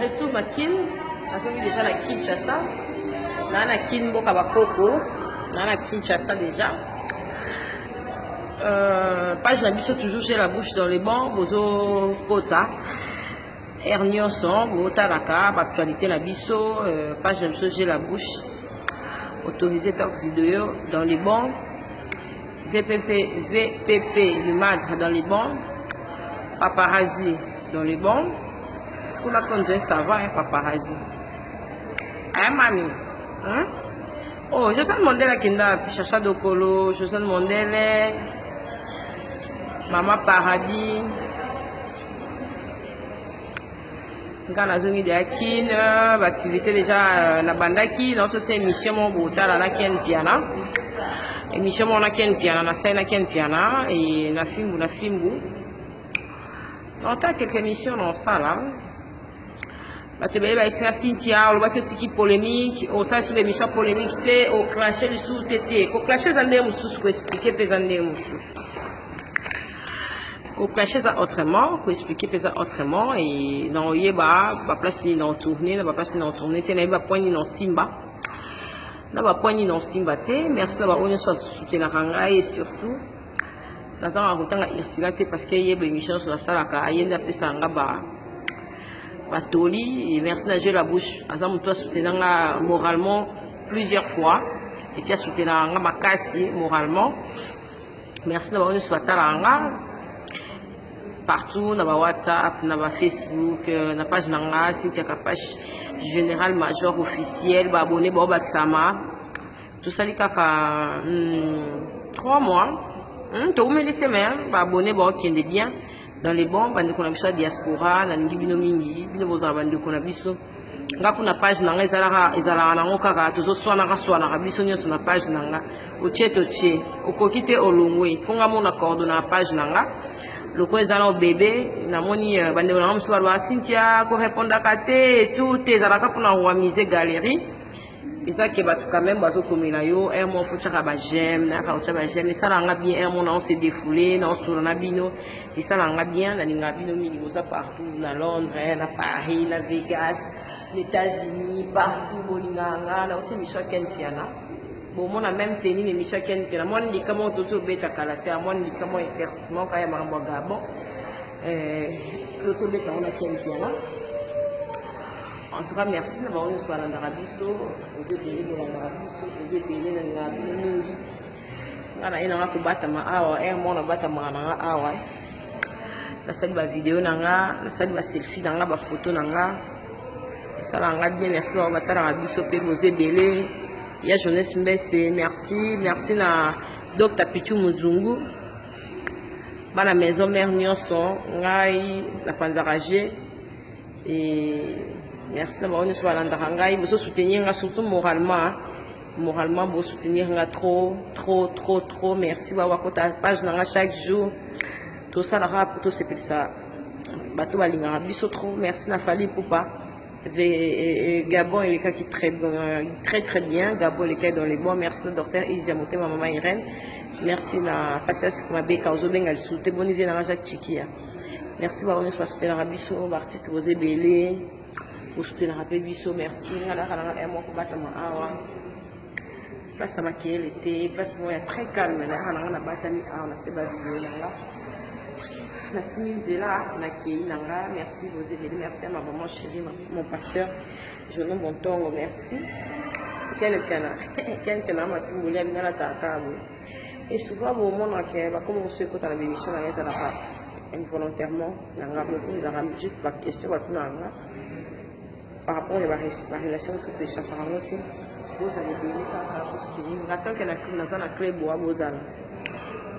retour na kin nazongi déjà na Kinshasa na kin mboka bakoko na Kinshasa déjà page na biso toujours j'ai la bouche dans les bancs bozo kota Ernionson botalaka actualité na biso page na biso j'ai la bouche autorisé talk vidéo dans les bancs VPP le madre dans les bancs paparazzi dans les bancs pour la conduire ça va hein, paparazzi hein mami hein? Oh José Mondele Kenda Chacha Dokolo José Mondele Mama Paradis Ngana zongi de akin activité déjà na bandaki notre c'est émission mon botala na ken piana émission mon na ken piana na scène na ken piana et na fimbu on t'a quelques émissions dans ça là batebele ba isinga Cynthia oloba ke tiki polémique au ça sur l'émission polémique te au clasher le sous tété ko clasher zande mususu ko expliquer pesande mususu ko clasher ça autrement ko expliquer pesa autrement et non yeba ba place ni dans tourner na ba place ni dans tourner te na ba point ni dans simba na ba point ni dans simba te merci na ba onyo so soutenir ngai et surtout dans un rotanga irsilate parce que yeba émission sur la salaka ayenda pesa nga ba Batoli et merci na la bouche azam toi soutenir moralement plusieurs fois et puis soutenir nga makasi moralement merci na ba onyo so talanga partout na ba WhatsApp na ba Facebook na page nanga Cynthia page général major officiel ba abonné ba batsama tout ça li kaka 3 mois to mérite même ba abonné ba kende bien dans les bons bande ko na biso diaspora na ngibino mingi bino boza bande ko na biso ngapu na page nanga ezalaka nango kaka tozoswana na biso nyonso na page nanga otie okokite olongwe ponga mona coordonner na page nanga loko ezala o bébé namoni bande na mso ba Cynthia ko répondre kate et tout ezalaka pour na wamiser galerie eza ke batu quand même bazo komela yo un mois faut chaka ba j'aime na ka chaka ba j'aime ça langa bien un mois on s'est défoulé na on na bino et ça langa bien na linga bino mingi boza partout na Londres na Paris na Vegas les États-Unis partout bolinganga na ote mission ken piana bon mon a même tenu l'émission ken piana moi ndi kama toto beta kalata moi ndi kama éclaircissement kaya mambo gabon toto beta on a ken piana. En tout cas, merci d'avoir eu soit dans l'Arabiso, vous êtes bénis dans l'Arabiso, vous êtes bénis dans l'Arabiso. Ngana ina nga kubata ma awa, mona bata ma nga awa. Na sali ba vidéo nanga, na sali ba selfie nanga, ba photo nanga. Ça nga bien merci d'avoir bata l'Arabiso pe vous êtes bénis. Ya jeunesse mbese, merci na Dr Pichu Muzungu. Ba la maison mère nyonso, ngai la panzarage et merci d'avoir une soirée dans vous soutenir surtout moralement vous soutenir trop merci d'avoir ta page dans chaque jour tout ça la pour tout c'est pour ça bateau balinga biso trop merci na fali poupa Gabon et qui très bien Gabon les cas dans les bons merci le docteur Isia Moté ma maman Irène merci na patience ma beka ozobenga le souté bonne vie dans Jacques Chikia merci d'avoir une soirée dans biso artiste vous belé pour soutenir un peu biso merci ngala kala un mois ko batama awa place ma qui était place moi très calme na kala na batami awa na seba vidéo nanga na siminzela na ki nanga merci vous aider merci à ma maman chérie mon pasteur je nomme bon tongo merci quel ma tumbulia ngala tata et souvent au moment que va comme on se côté la émission na ça la involontairement nanga nous avons juste la question va tout nanga par rapport à la relation entre les chaparans, vous avez béni par rapport à soutenir. Attends que la clé bois bozal.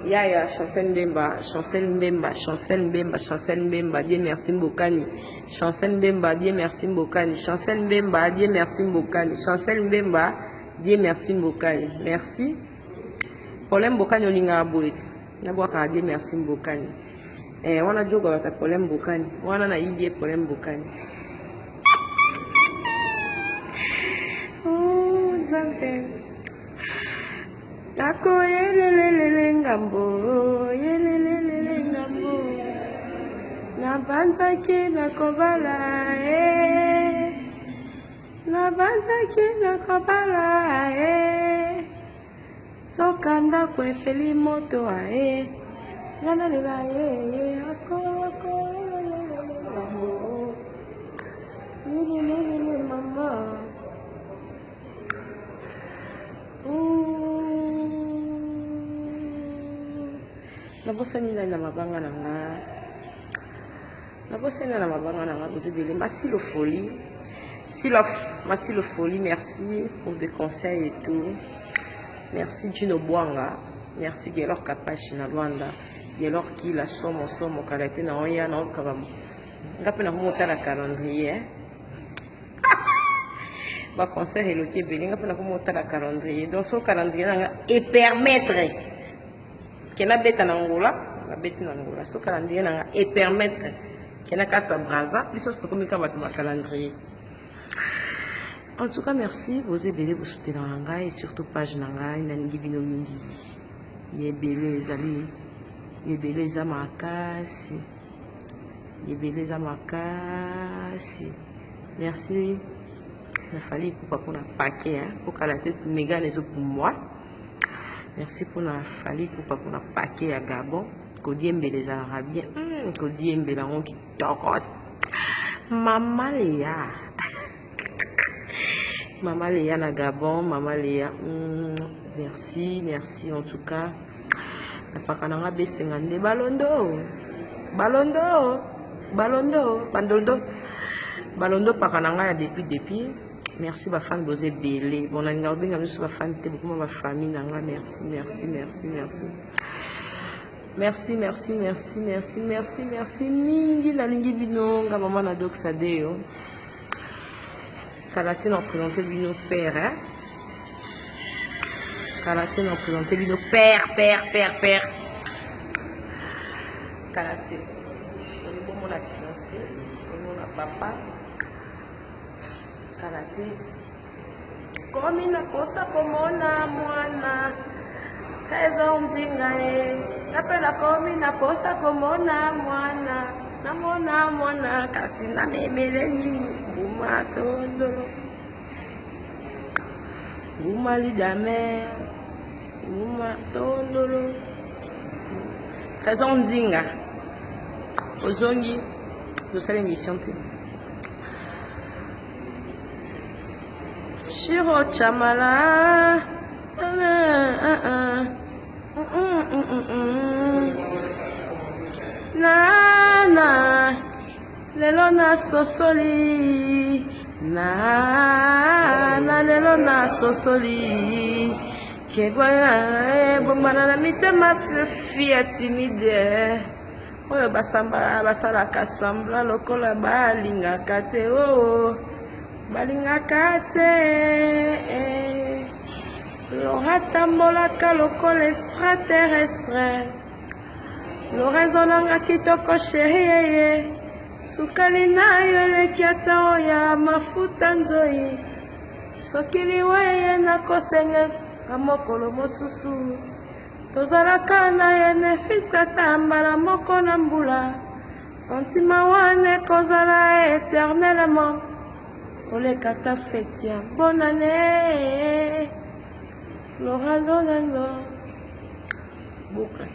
Ya Chancel Mbemba, Dieu merci Mbokani. Chancel Mbemba, Dieu merci Mbokani. Chancel Mbemba, Dieu merci Mbokani. Chancel Mbemba, Dieu merci Mbokani. Merci. Problème Mbokani olinga aboet. Nabwaka Dieu merci Mbokani. Wana jogo ta problème Mbokani. Wana na idée problème Mbokani. Tako yelelele ngambo na banza ki na kobala na banzaki na kobala e soka ndako epeli moto ae ngana lela ye ako nini mama nabosani na mabanga na nga vous êtes Massilo Folie. Massilo Folie, merci pour des conseils et tout. Merci Juno Boanga. Merci Gelor Kapachi na Luanda. Gelor qui la somme kalate na oya na okabam. Ngape na humota la calendrier. Ba conseil elotie beli ngape na humota la calendrier. Donc son calendrier na et permettre que na beta na ngola, na beti na ngola. So calendrier na et permettre qu'il y a 4 braza, ils sont comme un calendrier. En tout cas, merci. Vous êtes belé, vous soutenez dans l'anga et surtout page nanga, nangi bino mingi. Ye belé les amis, ye belé les amakasi, ye belé les amakasi. Merci. Il fallait pour la paquet, pour qu'à la tête méga les autres pour moi. Merci pour la fallait pour la paquet à Gabon. Kodiembe les Arabiens, Kodiembe la honte qui tokos. Maman Léa. Maman Léa na Gabon, Maman Léa. Merci en tout cas. La pakananga besengande balondo. Balondo pakananga depuis. Merci ma fan bosé belé. Bon on bien nous ma fan te beaucoup ma famille nanga merci. Merci mingi la lingi bino nga maman na doxa deo Kalate n'a présenté bino père hein Kalate n'a présenté bino père Kalate on est bon mon fiancé on a papa Kalate comme na posa komona mwana kaeza umzinga napenda komi na posa komona mwana kasi na memele nini buma tondolo buma lidame buma tondolo kaeza umzinga ozongi dosala émission te Shiro Chamala Nana lelo na sosoli Nana lelo na sosoli Kegwa bombana na mitema fia timide Oyo basala kasambla lokola balingaka te balingaka te loratambolaka lokola extraterrestre lorezo nanga kitoko sheri sukali na yo eleki ata oya mafuta nzoi soki liweye nakosenga mokolo mosusu tozalaka na ye nefiskata mbala moko na mbula sentima wana ekozala éternellement koleka ta feti ya bonne année Laura Lolando Boucle